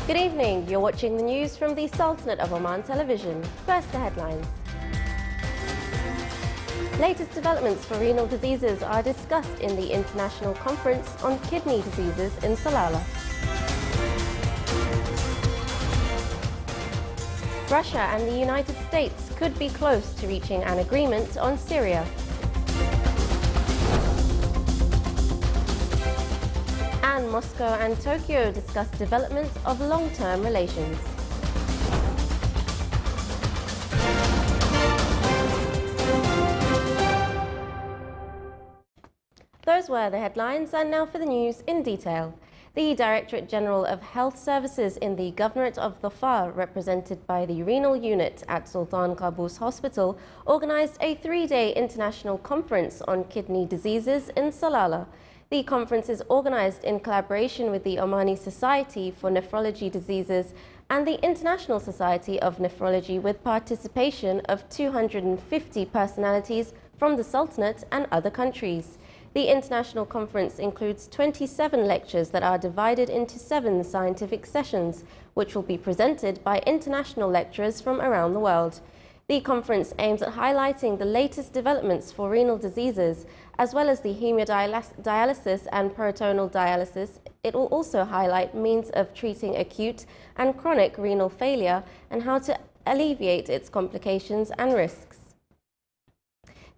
Good evening. You're watching the news from the Sultanate of Oman television. First, the headlines. Latest developments for renal diseases are discussed in the International Conference on Kidney Diseases in Salalah. Russia and the United States could be close to reaching an agreement on Syria. And Moscow and Tokyo discuss development of long-term relations. Those were the headlines, and now for the news in detail. The Directorate General of Health Services in the Governorate of Dhofar, represented by the renal unit at Sultan Qaboos Hospital, organised a 3-day international conference on kidney diseases in Salalah. The conference is organised in collaboration with the Omani Society for Nephrology Diseases and the International Society of Nephrology, with participation of 250 personalities from the Sultanate and other countries. The international conference includes 27 lectures that are divided into 7 scientific sessions, which will be presented by international lecturers from around the world. The conference aims at highlighting the latest developments for renal diseases, as well as the hemodialysis and peritoneal dialysis. It will also highlight means of treating acute and chronic renal failure and how to alleviate its complications and risks.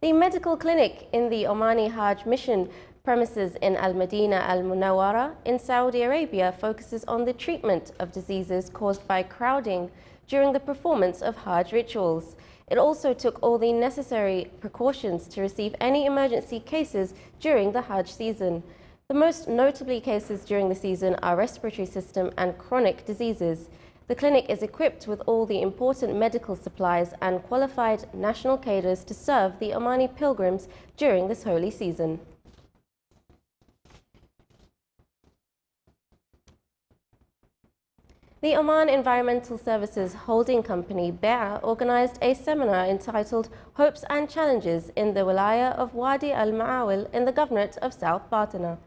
The medical clinic in the Omani Hajj Mission premises in Al-Madina Al-Munawwara in Saudi Arabia focuses on the treatment of diseases caused by crowding during the performance of Hajj rituals. It also took all the necessary precautions to receive any emergency cases during the Hajj season. The most notably cases during the season are respiratory system and chronic diseases. The clinic is equipped with all the important medical supplies and qualified national cadres to serve the Omani pilgrims during this holy season. The Oman Environmental Services Holding Company, BEA, organised a seminar entitled Hopes and Challenges in the Wilaya of Wadi Al-Ma'awil in the Governorate of South Batana.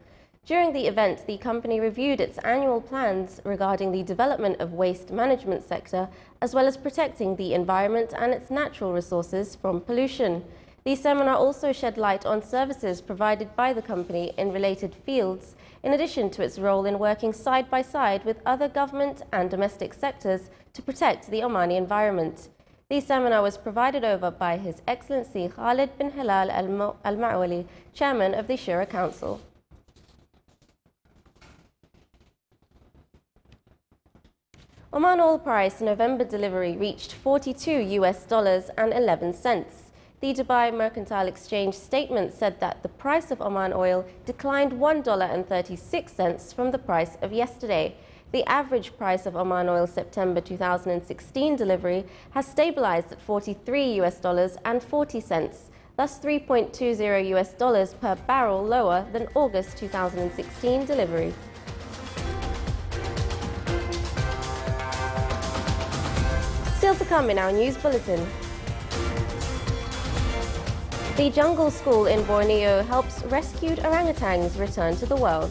During the event, the company reviewed its annual plans regarding the development of waste management sector, as well as protecting the environment and its natural resources from pollution. The seminar also shed light on services provided by the company in related fields, in addition to its role in working side by side with other government and domestic sectors to protect the Omani environment. The seminar was provided over by His Excellency Khalid bin Hilal Al-Ma'wali, Chairman of the Shura Council. Oman oil price November delivery reached $42.11. The Dubai Mercantile Exchange statement said that the price of Oman oil declined $1.36 from the price of yesterday. The average price of Oman oil September 2016 delivery has stabilized at $43.40, thus $3.20 per barrel lower than August 2016 delivery. Still to come in our news bulletin. The jungle school in Borneo helps rescued orangutans return to the world.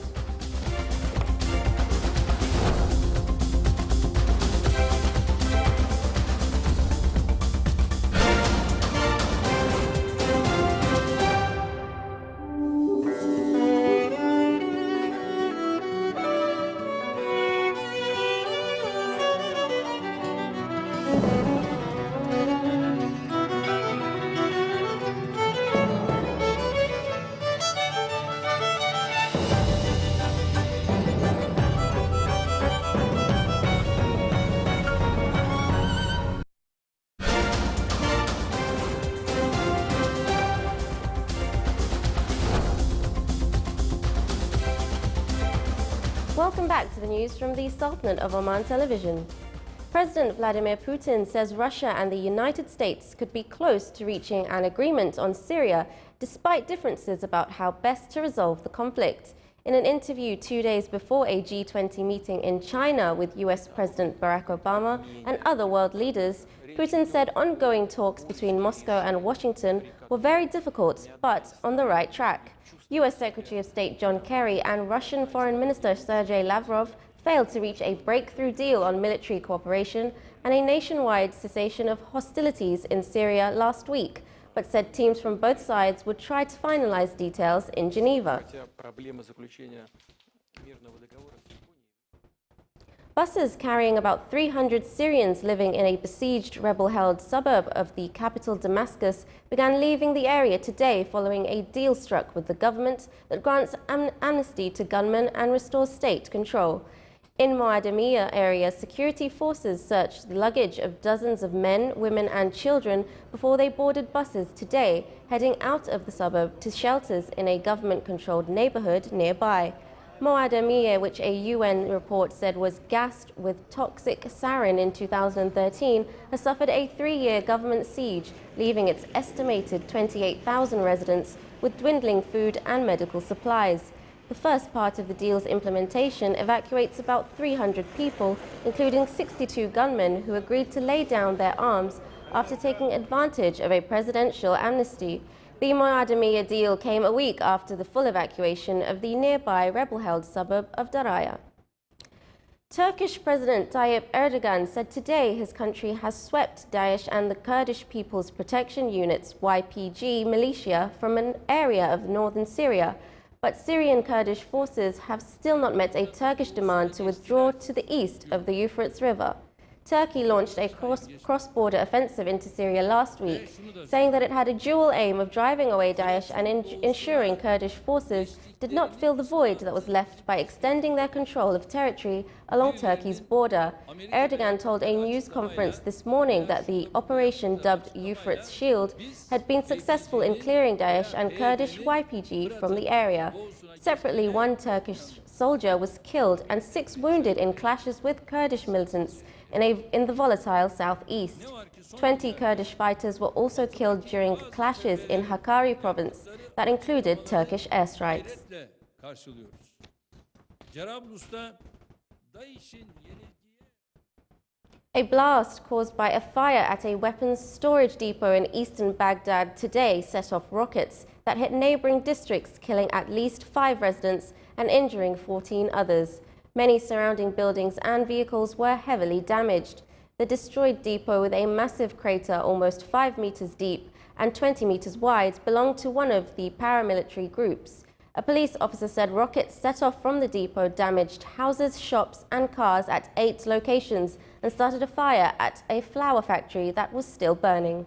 Welcome back to the news from the Sultanate of Oman television. President Vladimir Putin says Russia and the United States could be close to reaching an agreement on Syria, despite differences about how best to resolve the conflict. In an interview 2 days before a G20 meeting in China with US President Barack Obama and other world leaders, Putin said ongoing talks between Moscow and Washington were very difficult, but on the right track. US Secretary of State John Kerry and Russian Foreign Minister Sergei Lavrov failed to reach a breakthrough deal on military cooperation and a nationwide cessation of hostilities in Syria last week, but said teams from both sides would try to finalize details in Geneva. Buses carrying about 300 Syrians living in a besieged rebel-held suburb of the capital Damascus began leaving the area today following a deal struck with the government that grants amnesty to gunmen and restores state control. In Moadamiyah area, security forces searched the luggage of dozens of men, women and children before they boarded buses today, heading out of the suburb to shelters in a government-controlled neighborhood nearby. Moadamiyah, which a UN report said was gassed with toxic sarin in 2013, has suffered a 3-year government siege, leaving its estimated 28,000 residents with dwindling food and medical supplies. The first part of the deal's implementation evacuates about 300 people, including 62 gunmen who agreed to lay down their arms after taking advantage of a presidential amnesty. The Moadamiyah deal came a week after the full evacuation of the nearby rebel-held suburb of Daraya. Turkish President Tayyip Erdogan said today his country has swept Daesh and the Kurdish People's Protection Unit's YPG militia from an area of northern Syria, but Syrian Kurdish forces have still not met a Turkish demand to withdraw to the east of the Euphrates River. Turkey launched a cross-border offensive into Syria last week, saying that it had a dual aim of driving away Daesh and ensuring Kurdish forces did not fill the void that was left by extending their control of territory along Turkey's border. Erdogan told a news conference this morning that the operation dubbed Euphrates Shield had been successful in clearing Daesh and Kurdish YPG from the area. Separately, one Turkish soldier was killed and 6 wounded in clashes with Kurdish militants in the volatile southeast. 20 Kurdish fighters were also killed during clashes in Hakkari province that included Turkish airstrikes. A blast caused by a fire at a weapons storage depot in eastern Baghdad today set off rockets that hit neighboring districts, killing at least 5 residents and injuring 14 others. Many surrounding buildings and vehicles were heavily damaged. The destroyed depot, with a massive crater almost 5 meters deep and 20 meters wide, belonged to one of the paramilitary groups. A police officer said rockets set off from the depot damaged houses, shops and cars at 8 locations and started a fire at a flour factory that was still burning.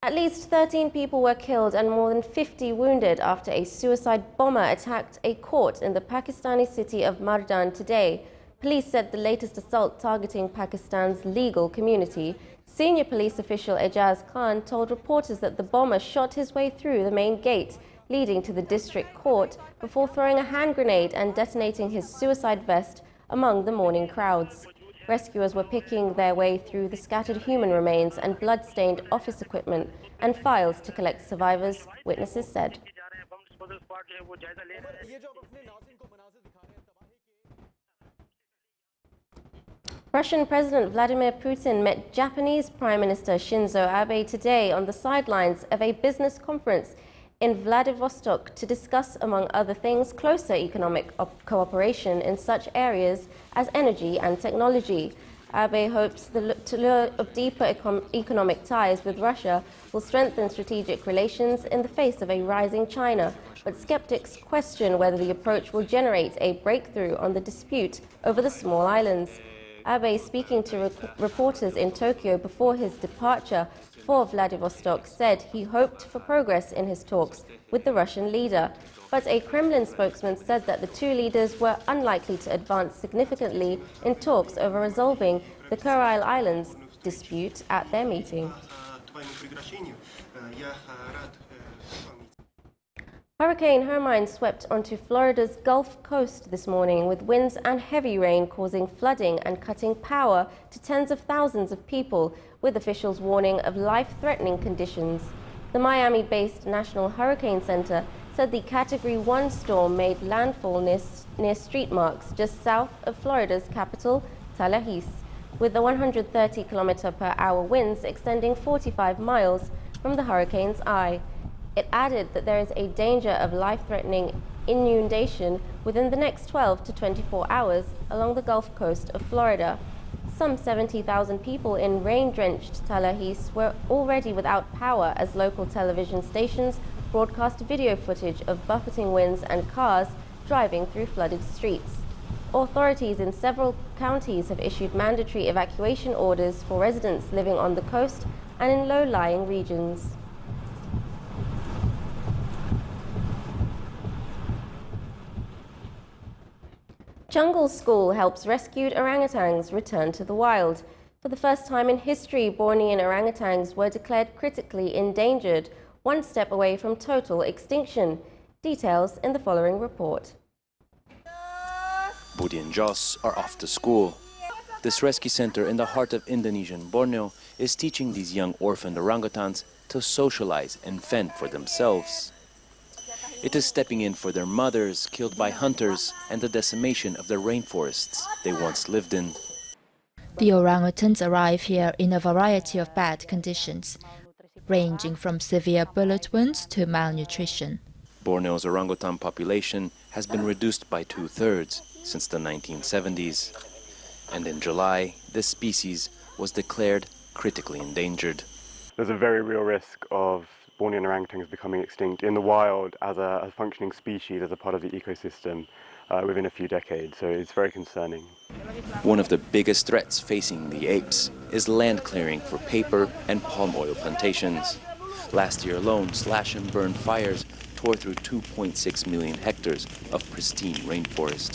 At least 13 people were killed and more than 50 wounded after a suicide bomber attacked a court in the Pakistani city of Mardan today. Police said the latest assault targeting Pakistan's legal community. Senior police official Ejaz Khan told reporters that the bomber shot his way through the main gate leading to the district court before throwing a hand grenade and detonating his suicide vest among the mourning crowds. Rescuers were picking their way through the scattered human remains and blood-stained office equipment and files to collect survivors, witnesses said. Russian President Vladimir Putin met Japanese Prime Minister Shinzo Abe today on the sidelines of a business conference in Vladivostok to discuss, among other things, closer economic cooperation in such areas as energy and technology. Abe hopes the lure of deeper economic ties with Russia will strengthen strategic relations in the face of a rising China, but skeptics question whether the approach will generate a breakthrough on the dispute over the small islands. Abe, speaking to reporters in Tokyo before his departure for Vladivostok, said he hoped for progress in his talks with the Russian leader. But a Kremlin spokesman said that the 2 leaders were unlikely to advance significantly in talks over resolving the Kuril Islands dispute at their meeting. Hurricane Hermine swept onto Florida's Gulf Coast this morning with winds and heavy rain causing flooding and cutting power to tens of thousands of people, with officials warning of life-threatening conditions. The Miami-based National Hurricane Center said the Category 1 storm made landfall near street marks just south of Florida's capital, Tallahassee, with the 130 km/h winds extending 45 miles from the hurricane's eye. It added that there is a danger of life-threatening inundation within the next 12 to 24 hours along the Gulf Coast of Florida. Some 70,000 people in rain-drenched Tallahassee were already without power as local television stations broadcast video footage of buffeting winds and cars driving through flooded streets. Authorities in several counties have issued mandatory evacuation orders for residents living on the coast and in low-lying regions. Jungle School helps rescued orangutans return to the wild. For the first time in history, Bornean orangutans were declared critically endangered, one step away from total extinction. Details in the following report. Budi and Jos are off to school. This rescue center in the heart of Indonesian Borneo is teaching these young orphaned orangutans to socialize and fend for themselves. It is stepping in for their mothers killed by hunters and the decimation of the rainforests they once lived in. The orangutans arrive here in a variety of bad conditions, ranging from severe bullet wounds to malnutrition. Borneo's orangutan population has been reduced by 2/3 since the 1970s. And in July, this species was declared critically endangered. There's a very real risk of Bornean orangutans becoming extinct in the wild as a functioning species, as a part of the ecosystem within a few decades, so it's very concerning. One of the biggest threats facing the apes is land clearing for paper and palm oil plantations. Last year alone, slash and burn fires tore through 2.6 million hectares of pristine rainforest.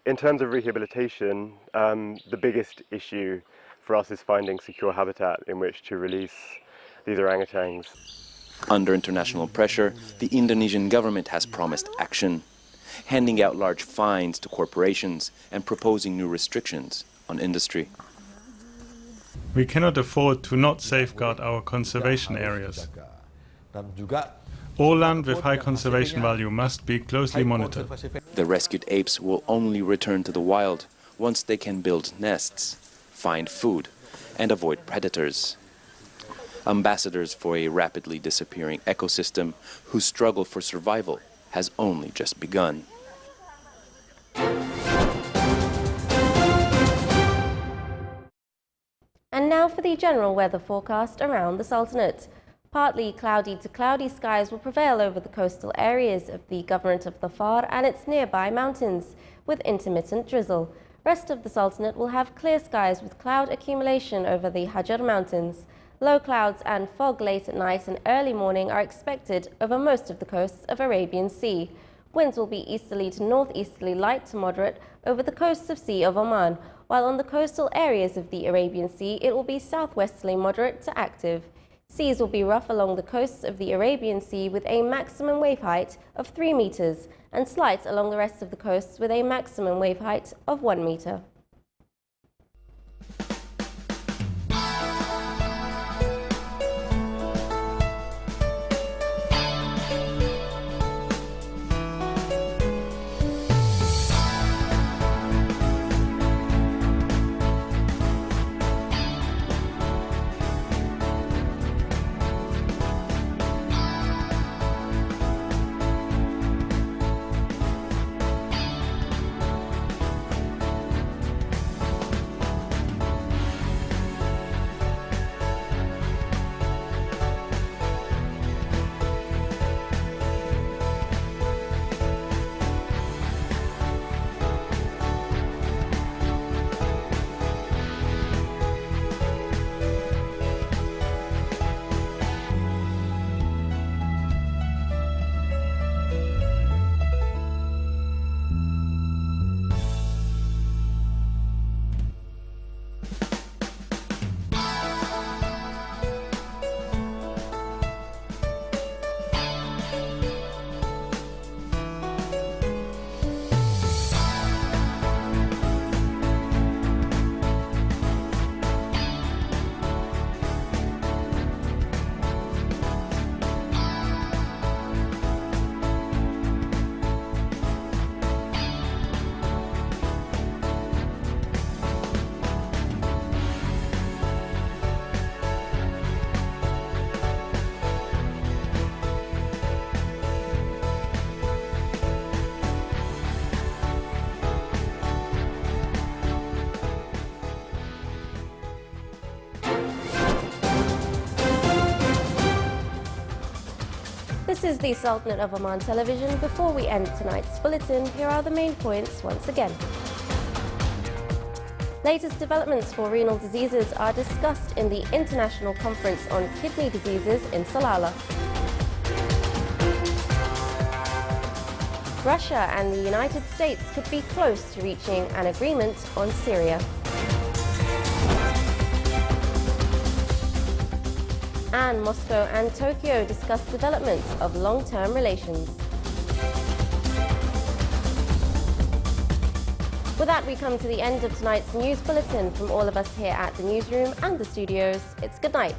In terms of rehabilitation, the biggest issue for us is finding secure habitat in which to release these orangutans. Under international pressure, the Indonesian government has promised action, handing out large fines to corporations and proposing new restrictions on industry. We cannot afford to not safeguard our conservation areas. All land with high conservation value must be closely monitored. The rescued apes will only return to the wild once they can build nests, find food, and avoid predators. Ambassadors for a rapidly disappearing ecosystem whose struggle for survival has only just begun. And now for the general weather forecast around the Sultanate. Partly cloudy to cloudy skies will prevail over the coastal areas of the Governorate of Dhofar and its nearby mountains, with intermittent drizzle. Rest of the Sultanate will have clear skies with cloud accumulation over the Hajar Mountains. Low clouds and fog late at night and early morning are expected over most of the coasts of Arabian Sea. Winds will be easterly to northeasterly light to moderate over the coasts of Sea of Oman, while on the coastal areas of the Arabian Sea it will be southwesterly moderate to active. Seas will be rough along the coasts of the Arabian Sea with a maximum wave height of 3 meters and slight along the rest of the coasts with a maximum wave height of 1 meter. is the Sultanate of Oman Television. Before we end tonight's bulletin, here are the main points once again. Latest developments for renal diseases are discussed in the International Conference on Kidney Diseases in Salalah. Russia and the United States could be close to reaching an agreement on Syria. And Moscow and Tokyo discuss developments of long-term relations. With that, we come to the end of tonight's news bulletin. From all of us here at the newsroom and the studios, it's good night.